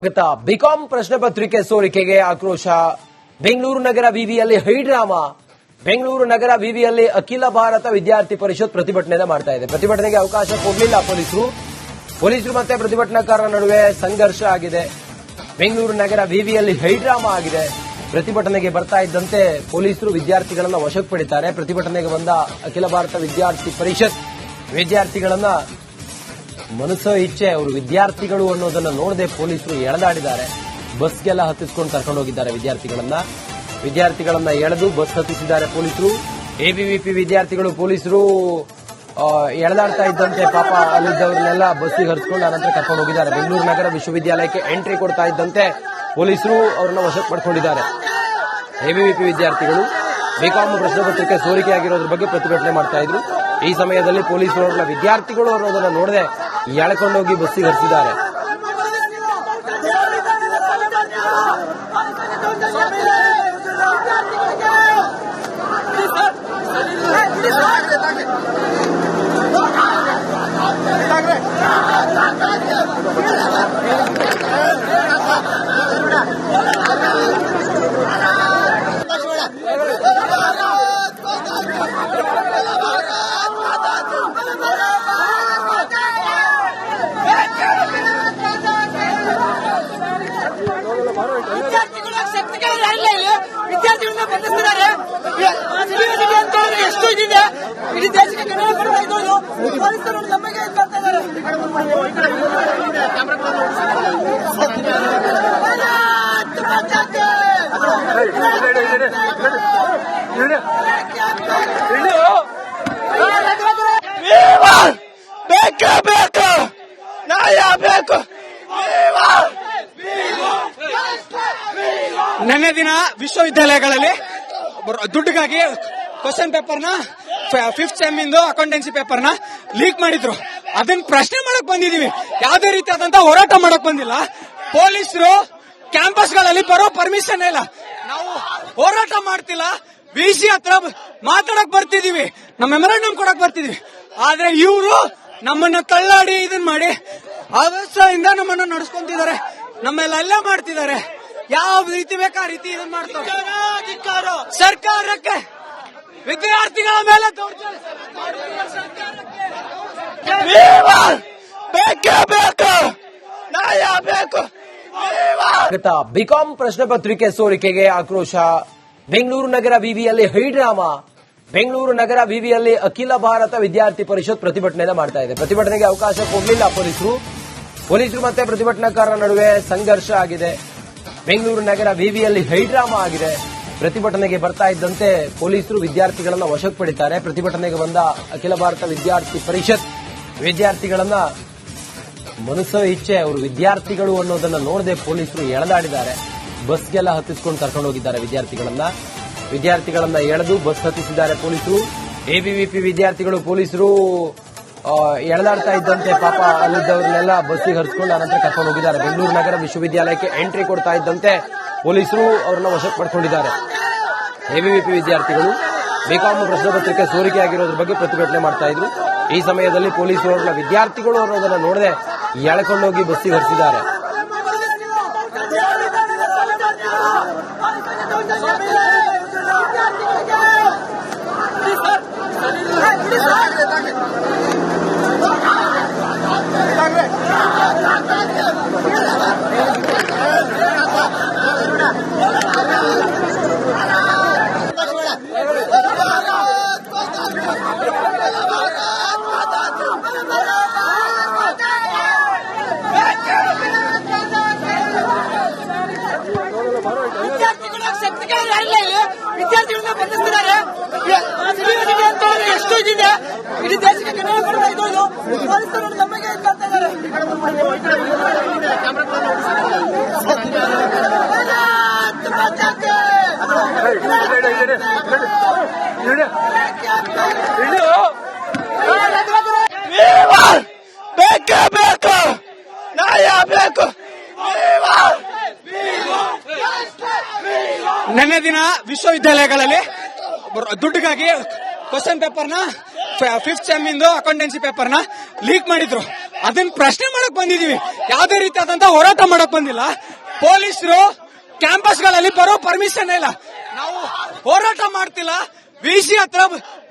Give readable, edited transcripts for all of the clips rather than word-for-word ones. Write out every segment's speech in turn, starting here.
BCom ಪ್ರಶ್ನೆ ಪತ್ರಿಕೆ ಸೋರಿಕೆಗೆ ಆಕ್ರೋಶ. ಬೆಂಗಳೂರು ನಗರ ವಿವಿಯಲ್ಲಿ ಹೈಡ್ರಾಮಾ. ಬೆಂಗಳೂರು ನಗರ ವಿವಿಯಲ್ಲಿ ಅಖಿಲ ಭಾರತ ವಿದ್ಯಾರ್ಥಿ ಪರಿಷತ್ ಪ್ರತಿಭಟನೆ ಮಾಡ್ತಾ ಇದೆ. ಪ್ರತಿಭಟನೆಗೆ ಅವಕಾಶ ಕೊಡಲಿಲ್ಲ ಪೊಲೀಸರು ಮತ್ತೆ ಪ್ರತಿಭಟನಾಕಾರರ ನಡುವೆ ಸಂಘರ್ಷ ಆಗಿದೆ. ಬೆಂಗಳೂರು ನಗರ ವಿವಿಯಲ್ಲಿ ಹೈಡ್ರಾಮಾ ಆಗಿದೆ. ಪ್ರತಿಭಟನೆಗೆ ಬರ್ತಾ ಇದ್ದಂತೆ ಪೊಲೀಸರು ವಿದ್ಯಾರ್ಥಿಗಳನ್ನ ವಶಕ್ಕೆ ಪಡಿತಾರೆ. ಪ್ರತಿಭಟನೆಗೆ ಬಂದ ಅಖಿಲ ಭಾರತ ವಿದ್ಯಾರ್ಥಿ ಪರಿಷತ್ ವಿದ್ಯಾರ್ಥಿಗಳನ್ನ ಮನಸ್ಸೋ ಇಚ್ಛೆ ಅವರು ವಿದ್ಯಾರ್ಥಿಗಳು ಅನ್ನೋದನ್ನ ನೋಡದೆ ಪೊಲೀಸರು ಎಳೆದಾಡಿದ್ದಾರೆ. ಬಸ್ಗೆಲ್ಲ ಹತ್ತಿಸ್ಕೊಂಡು ಕರ್ಕೊಂಡು ಹೋಗಿದ್ದಾರೆ ವಿದ್ಯಾರ್ಥಿಗಳನ್ನ ಎಳೆದು ಬಸ್ ಹತ್ತಿಸಿದ್ದಾರೆ ಪೊಲೀಸರು. ಎಬಿವಿಪಿ ವಿದ್ಯಾರ್ಥಿಗಳು ಪೊಲೀಸರು ಎಳೆದಾಡ್ತಾ ಇದ್ದಂತೆ ಪಾಪ ಅಲ್ಲಿದ್ದವರನ್ನೆಲ್ಲ ಬಸ್ಸಿಗೆ ಹರಿಸಿಕೊಂಡು ಅನಂತರ ಕರ್ಕೊಂಡು ಹೋಗಿದ್ದಾರೆ. ಬೆಂಗಳೂರು ನಗರ ವಿಶ್ವವಿದ್ಯಾಲಯಕ್ಕೆ ಎಂಟ್ರಿ ಕೊಡ್ತಾ ಇದ್ದಂತೆ ಪೊಲೀಸರು ಅವರನ್ನ ವಶಕ್ಕೆ ಪಡ್ಕೊಂಡಿದ್ದಾರೆ. ಎಬಿವಿಪಿ ವಿದ್ಯಾರ್ಥಿಗಳು ಬಿಕಾಂ ಪ್ರಶ್ನೆ ಪತ್ರಿಕೆ ಸೋರಿಕೆಯಾಗಿರೋದ್ರ ಬಗ್ಗೆ ಪ್ರತಿಭಟನೆ ಮಾಡ್ತಾ ಇದ್ರು. ಈ ಸಮಯದಲ್ಲಿ ಪೊಲೀಸರು ಅವರನ್ನ ವಿದ್ಯಾರ್ಥಿಗಳು ಅನ್ನೋದನ್ನ ನೋಡದೆ ಎಳ್ಕೊಂಡೋಗಿ ಬಸ್ಸಿಗೆ ಹರಿಸಿದ್ದಾರೆ. ವಿದ್ಯಾರ್ಥಿಗಳನ್ನ ಬಂಧಿಸ್ತಿದ್ದಾರೆ. ಎಷ್ಟು ಇದೆ ಇಡೀ ದೇಶಕ್ಕೆ ಕನ್ನಡ ಬರ್ತಾ ಇದ್ದೋದು ಪೊಲೀಸರು ನಮಗೆ ಇದು ಮಾಡ್ತಾ ಇದ್ದಾರೆ. ಬೇಕೇ ಬೇಕು, ನ್ಯಾಯ ಬೇಕು. ನಿನ್ನೆ ದಿನ ವಿಶ್ವವಿದ್ಯಾಲಯಗಳಲ್ಲಿ ದುಡ್ಡಿಗಾಗಿ ಕ್ವಶನ್ ಪೇಪರ್ನ 5th ಸೆಮ್ ಇಂದು ಅಕೌಂಟೆನ್ಸಿ ಪೇಪರ್ನ ಲೀಕ್ ಮಾಡಿದ್ರು. ಅದನ್ನ ಪ್ರಶ್ನೆ ಮಾಡಕ್ ಬಂದಿದೀವಿ. ಯಾವುದೇ ರೀತಿಯಾದಂತಹ ಹೋರಾಟ ಮಾಡಕ್ ಬಂದಿಲ್ಲ. ಪೊಲೀಸರು ಕ್ಯಾಂಪಸ್ಗಳಲ್ಲಿ ಬರೋ ಪರ್ಮಿಷನ್ ಇಲ್ಲ. ನಾವು ಹೋರಾಟ ಮಾಡ್ತಿಲ್ಲ. ವಿಸಿ ಹತ್ರ ಮಾತಾಡಕ್ ಬರ್ತಿದೀವಿ, ನಮ್ಮ ಮೆಮೊರಾಂಡಮ್ ಕೊಡಕ್ ಬರ್ತಿದೀವಿ. ಆದ್ರೆ ಇವರು ನಮ್ಮನ್ನ ತಳ್ಳಾಡಿ ಇದನ್ ಮಾಡಿ ಅವಸ್ಥೆಯಿಂದ ನಮ್ಮನ್ನ ನಡೆಸ್ಕೊಂತಿದ್ದಾರೆ. ನಮ್ಮೆಲ್ಲ ಮಾಡ್ತಿದ್ದಾರೆ. ಯಾವ ರೀತಿ ಬೇಕಾ ರೀತಿ ಇದನ್ನ ಮಾಡ್ತಾರೆ. ಸರ್ಕಾರಕ್ಕೆ ವಿದ್ಯಾರ್ಥಿಗಳ ಮೇಲೆ ಬೇಕೇ ಬೇಕು, ನ್ಯಾಯ ಬೇಕು. ಬಿಕಾಂ ಪ್ರಶ್ನೆ ಪತ್ರಿಕೆ ಸೋರಿಕೆಗೆ ಆಕ್ರೋಶ. ಬೆಂಗಳೂರು ನಗರ ವಿವಿಯಲ್ಲಿ ಹೈಡ್ರಾಮಾ. ಬೆಂಗಳೂರು ನಗರ ವಿವಿಯಲ್ಲಿ ಅಖಿಲ ಭಾರತ ವಿದ್ಯಾರ್ಥಿ ಪರಿಷತ್ ಪ್ರತಿಭಟನೆ ಮಾಡ್ತಾ ಇದೆ. ಪ್ರತಿಭಟನೆಗೆ ಅವಕಾಶ ಕೊಡಲಿಲ್ಲ ಪೊಲೀಸರು ಮತ್ತೆ ಪ್ರತಿಭಟನಾಕಾರರ ನಡುವೆ ಸಂಘರ್ಷ ಆಗಿದೆ. ಬೆಂಗಳೂರು ನಗರ ವಿವಿಯಲ್ಲಿ ಹೈಡ್ರಾಮಾ ಆಗಿದೆ. ಪ್ರತಿಭಟನೆಗೆ ಬರ್ತಾ ಇದ್ದಂತೆ ಪೊಲೀಸರು ವಿದ್ಯಾರ್ಥಿಗಳನ್ನ ವಶಕ್ಕೆ ಪಡಿತಾರೆ. ಪ್ರತಿಭಟನೆಗೆ ಬಂದ ಅಖಿಲ ಭಾರತ ವಿದ್ಯಾರ್ಥಿ ಪರಿಷತ್ ವಿದ್ಯಾರ್ಥಿಗಳನ್ನ ಮನಸ್ಸೋ ಇಚ್ಛೆ ಅವರು ವಿದ್ಯಾರ್ಥಿಗಳು ಅನ್ನೋದನ್ನ ನೋಡದೆ ಪೊಲೀಸರು ಎಳೆದಾಡಿದ್ದಾರೆ. ಬಸ್ಗೆಲ್ಲ ಹತ್ತಿಸ್ಕೊಂಡು ಕರ್ಕೊಂಡು ಹೋಗಿದ್ದಾರೆ ವಿದ್ಯಾರ್ಥಿಗಳನ್ನ ಎಳೆದು ಬಸ್ ಹತ್ತಿಸಿದ್ದಾರೆ ಪೊಲೀಸರು. ಎಬಿವಿಪಿ ವಿದ್ಯಾರ್ಥಿಗಳು ಪೊಲೀಸರು ಎಳೆದಾಡ್ತಾ ಇದ್ದಂತೆ ಪಾಪ ಅಲ್ಲಿದ್ದವರನ್ನೆಲ್ಲ ಬಸ್ಸಿಗೆ ಹರಿಸಿಕೊಂಡು ಅನಂತರ ಕರ್ಕೊಂಡು ಹೋಗಿದ್ದಾರೆ. ಬೆಂಗಳೂರು ನಗರ ವಿಶ್ವವಿದ್ಯಾಲಯಕ್ಕೆ ಎಂಟ್ರಿ ಕೊಡ್ತಾ ಇದ್ದಂತೆ ಪೊಲೀಸರು ಅವರನ್ನ ವಶಕ್ಕೆ ಪಡ್ಕೊಂಡಿದ್ದಾರೆ. ಎಬಿವಿಪಿ ವಿದ್ಯಾರ್ಥಿಗಳು ಬಿಕಾಂ ಪ್ರಶ್ನೆ ಪತ್ರಿಕೆ ಸೋರಿಕೆಯಾಗಿರೋದ್ರ ಬಗ್ಗೆ ಪ್ರತಿಭಟನೆ ಮಾಡ್ತಾ ಇದ್ರು. ಈ ಸಮಯದಲ್ಲಿ ಪೊಲೀಸರು ಅವರನ್ನ ವಿದ್ಯಾರ್ಥಿಗಳು ಅನ್ನೋದನ್ನ ನೋಡದೆ ಎಳ್ಕೊಂಡೋಗಿ ಬಸ್ಸಿಗೆ ಹರಿಸಿದ್ದಾರೆ. ವಿದ್ಯಾರ್ಥಿಗಳನ್ನ ಬಂಧಿಸ್ತಿದ್ದಾರೆ. ಎಷ್ಟು ಇದೆ ಇಡೀ ದೇಶಕ್ಕೆ ಕನ್ನಡ ಬರ್ತಾ ಇದ್ದೋದು ಪೊಲೀಸರು ನಮಗೆ ಇದು ಮಾಡ್ತಾ ಇದ್ದಾರೆ. ಬೇಕೇ ಬೇಕು, ನ್ಯಾಯ ಬೇಕು. ನಿನ್ನೆ ದಿನ ವಿಶ್ವವಿದ್ಯಾಲಯಗಳಲ್ಲಿ ದುಡ್ಡಿಗಾಗಿ ಕ್ವಶನ್ ಪೇಪರ್ನ 5th ಸೆಮ್ ಇಂದು ಅಕೌಂಟೆನ್ಸಿ ಪೇಪರ್ನ ಲೀಕ್ ಮಾಡಿದ್ರು. ಅದನ್ನ ಪ್ರಶ್ನೆ ಮಾಡಕ್ ಬಂದಿದೀವಿ. ಯಾವುದೇ ರೀತಿಯಾದಂತ ಹೋರಾಟ ಮಾಡಕ್ ಬಂದಿಲ್ಲ. ಪೊಲೀಸರು ಕ್ಯಾಂಪಸ್ಗಳಲ್ಲಿ ಬರೋ ಪರ್ಮಿಷನ್ ಇಲ್ಲ. ನಾವು ಹೋರಾಟ ಮಾಡ್ತಿಲ್ಲ. ವಿಸಿ ಹತ್ರ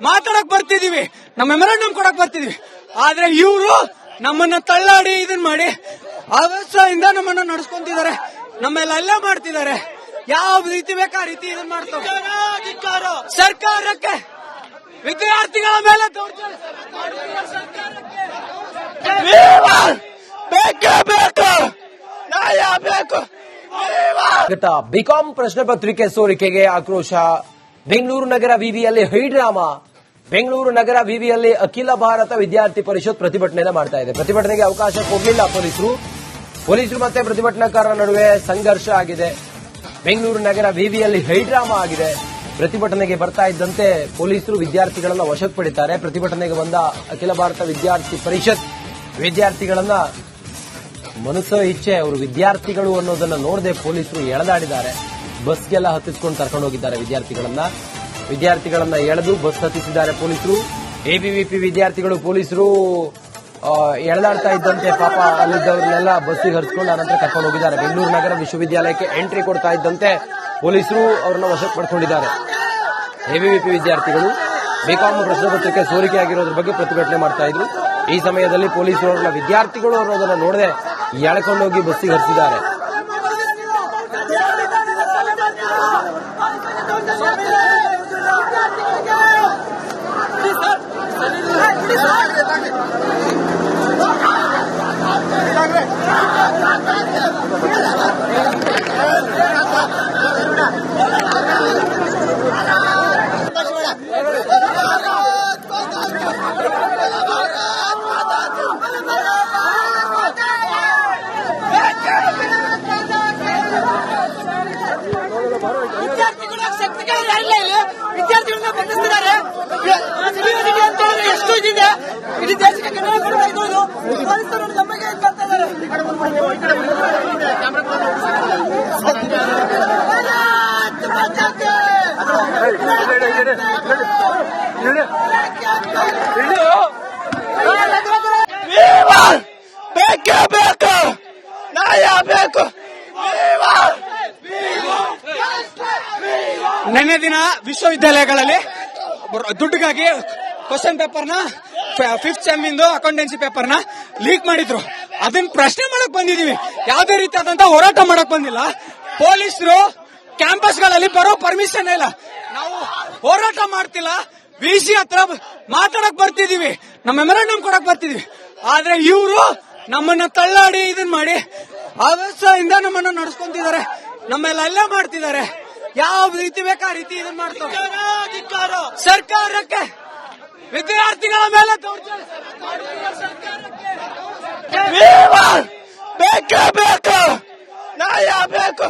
ಮಾತಾಡಕ್ ಬರ್ತಿದೀವಿ, ನಮ್ಮ ಮೆಮೊರಾಂಡಮ್ ಕೊಡಕ್ ಬರ್ತಿದೀವಿ. ಆದ್ರೆ ಇವರು ನಮ್ಮನ್ನ ತಳ್ಳಾಡಿ ಇದನ್ ಮಾಡಿ ಅವಸ್ಥೆಯಿಂದ ನಮ್ಮನ್ನ ನಡೆಸ್ಕೊಂತಿದ್ದಾರೆ, ನಮ್ಮೆಲ್ಲ ಅಲ್ಲೇ ಮಾಡ್ತಿದ್ದಾರೆ. ಯಾವ ರೀತಿ ಬೇಕಾ ರೀತಿ ಇದನ್ ಮಾಡ್ತಾರೆ. ಸರ್ಕಾರಕ್ಕೆ ವಿದ್ಯಾರ್ಥಿಗಳ ಮೇಲೆ ಬೇಕೇ ಬೇಕು, ನ್ಯಾಯ ಬೇಕು. ಬಿಕಾಂ ಪ್ರಶ್ನೆ ಪತ್ರಿಕೆ ಸೋರಿಕೆಗೆ ಆಕ್ರೋಶ. ಬೆಂಗಳೂರು ನಗರ ವಿವಿಯಲ್ಲಿ ಹೈಡ್ರಾಮಾ. ಬೆಂಗಳೂರು ನಗರ ವಿವಿಯಲ್ಲಿ ಅಖಿಲ ಭಾರತ ವಿದ್ಯಾರ್ಥಿ ಪರಿಷತ್ ಪ್ರತಿಭಟನೆಯನ್ನು ಮಾಡ್ತಾ ಇದೆ. ಪ್ರತಿಭಟನೆಗೆ ಅವಕಾಶ ಕೊಡಲಿಲ್ಲ ಪೊಲೀಸರು ಮತ್ತೆ ಪ್ರತಿಭಟನಾಕಾರರ ನಡುವೆ ಸಂಘರ್ಷ ಆಗಿದೆ. ಬೆಂಗಳೂರು ನಗರ ವಿವಿಯಲ್ಲಿ ಹೈಡ್ರಾಮಾ ಆಗಿದೆ. ಪ್ರತಿಭಟನೆಗೆ ಬರ್ತಾ ಇದ್ದಂತೆ ಪೊಲೀಸರು ವಿದ್ಯಾರ್ಥಿಗಳನ್ನ ವಶಕ್ಕೆ ಪಡಿತಾರೆ. ಪ್ರತಿಭಟನೆಗೆ ಬಂದ ಅಖಿಲ ಭಾರತ ವಿದ್ಯಾರ್ಥಿ ಪರಿಷತ್ ವಿದ್ಯಾರ್ಥಿಗಳನ್ನ ಮನಸ್ಸೋ ಇಚ್ಛೆ ಅವರು ವಿದ್ಯಾರ್ಥಿಗಳು ಅನ್ನೋದನ್ನ ನೋಡದೆ ಪೊಲೀಸರು ಎಳೆದಾಡಿದ್ದಾರೆ. ಬಸ್ಗೆಲ್ಲ ಹತ್ತಿಸ್ಕೊಂಡು ಕರ್ಕೊಂಡು ಹೋಗಿದ್ದಾರೆ ವಿದ್ಯಾರ್ಥಿಗಳನ್ನ ಎಳೆದು ಬಸ್ ಹತ್ತಿಸಿದ್ದಾರೆ ಪೊಲೀಸರು. ಎಬಿವಿಪಿ ವಿದ್ಯಾರ್ಥಿಗಳು ಪೊಲೀಸರು ಎಳೆದಾಡ್ತಾ ಇದ್ದಂತೆ ಪಾಪ ಅಲ್ಲಿದ್ದವ್ರನ್ನೆಲ್ಲ ಬಸ್ಸಿಗೆ ಹರಿಸಿಕೊಂಡು ಆನಂತರ ಕರ್ಕೊಂಡು ಹೋಗಿದ್ದಾರೆ. ಬೆಂಗಳೂರು ನಗರ ವಿಶ್ವವಿದ್ಯಾಲಯಕ್ಕೆ ಎಂಟ್ರಿ ಕೊಡ್ತಾ ಇದ್ದಂತೆ ಪೊಲೀಸರು ಅವರನ್ನ ವಶಕ್ಕೆ ಪಡ್ಕೊಂಡಿದ್ದಾರೆ. ಎಬಿವಿಪಿ ವಿದ್ಯಾರ್ಥಿಗಳು ಬಿಕಾಂ ಪ್ರಶ್ನೆ ಪತ್ರಿಕೆ ಸೋರಿಕೆಯಾಗಿರೋದ್ರ ಬಗ್ಗೆ ಪ್ರತಿಭಟನೆ ಮಾಡ್ತಾ ಇದ್ರು. ಈ ಸಮಯದಲ್ಲಿ ಪೊಲೀಸರು ಅವರನ್ನ ವಿದ್ಯಾರ್ಥಿಗಳು ಅನ್ನೋದನ್ನ ನೋಡದೆ ಎಳ್ಕೊಂಡೋಗಿ ಬಸ್ಸಿಗೆ ಹರಿಸಿದ್ದಾರೆ. ವಿದ್ಯಾರ್ಥಿಗಳ ಶಕ್ತಿಗಳು ಯಾರಿಲ್ಲ ಇಲ್ಲಿ. ವಿದ್ಯಾರ್ಥಿಗಳನ್ನ ಬಂಧಿಸ್ತಿದ್ದಾರೆ. ಯೂನಿವರ್ಸಿಟಿ ಅಂತ ಹೇಳಿದ್ರೆ ಎಷ್ಟು ಇದಿದೆ ಇಡೀ ದೇಶಕ್ಕೆ ಕನ್ನಡ ಬರ್ತಾ ಇದ್ದು ಪೊಲೀಸರು ನಮಗೆ ಇದು ಮಾಡ್ತಾ ಇದ್ದಾರೆ. ಬೇಕೇ ಬೇಕು, ನ್ಯಾಯ ಬೇಕು. ನಿನ್ನೆ ದಿನ ವಿಶ್ವವಿದ್ಯಾಲಯಗಳಲ್ಲಿ ದುಡ್ಡಿಗಾಗಿ ಕ್ವಶನ್ ಪೇಪರ್ನ 5th ಸೆಮ್ ಇಂದು ಅಕೌಂಟೆನ್ಸಿ ಪೇಪರ್ನ ಲೀಕ್ ಮಾಡಿದ್ರು. ಅದನ್ನ ಪ್ರಶ್ನೆ ಮಾಡಕ್ ಬಂದಿದೀವಿ. ಯಾವುದೇ ರೀತಿಯಾದಂತ ಹೋರಾಟ ಮಾಡಕ್ ಬಂದಿಲ್ಲ. ಪೊಲೀಸರು ಕ್ಯಾಂಪಸ್ಗಳಲ್ಲಿ ಬರೋ ಪರ್ಮಿಷನ್ ಇಲ್ಲ. ನಾವು ಹೋರಾಟ ಮಾಡ್ತಿಲ್ಲ. ವಿಸಿ ಹತ್ರ ಮಾತಾಡಕ್ ಬರ್ತಿದೀವಿ, ನಮ್ಮ ಮೆಮೊರಾಂಡಮ್ ಕೊಡಕ್ ಬರ್ತಿದೀವಿ. ಆದ್ರೆ ಇವರು ನಮ್ಮನ್ನ ತಳ್ಳಾಡಿ ಇದನ್ ಮಾಡಿ ಅವಸ್ಥೆಯಿಂದ ನಮ್ಮನ್ನ ನಡೆಸ್ಕೊಂತಿದ್ದಾರೆ, ನಮ್ಮೆಲ್ಲ ಅಲ್ಲೇ ಮಾಡ್ತಿದ್ದಾರೆ. ಯಾವ ರೀತಿ ಬೇಕಾ ರೀತಿ ಇದನ್ ಮಾಡ್ತಾರೆ. ಸರ್ಕಾರಕ್ಕೆ ವಿದ್ಯಾರ್ಥಿಗಳ ಮೇಲೆ ಬೇಕೇ ಬೇಕು, ನ್ಯಾಯ ಬೇಕು.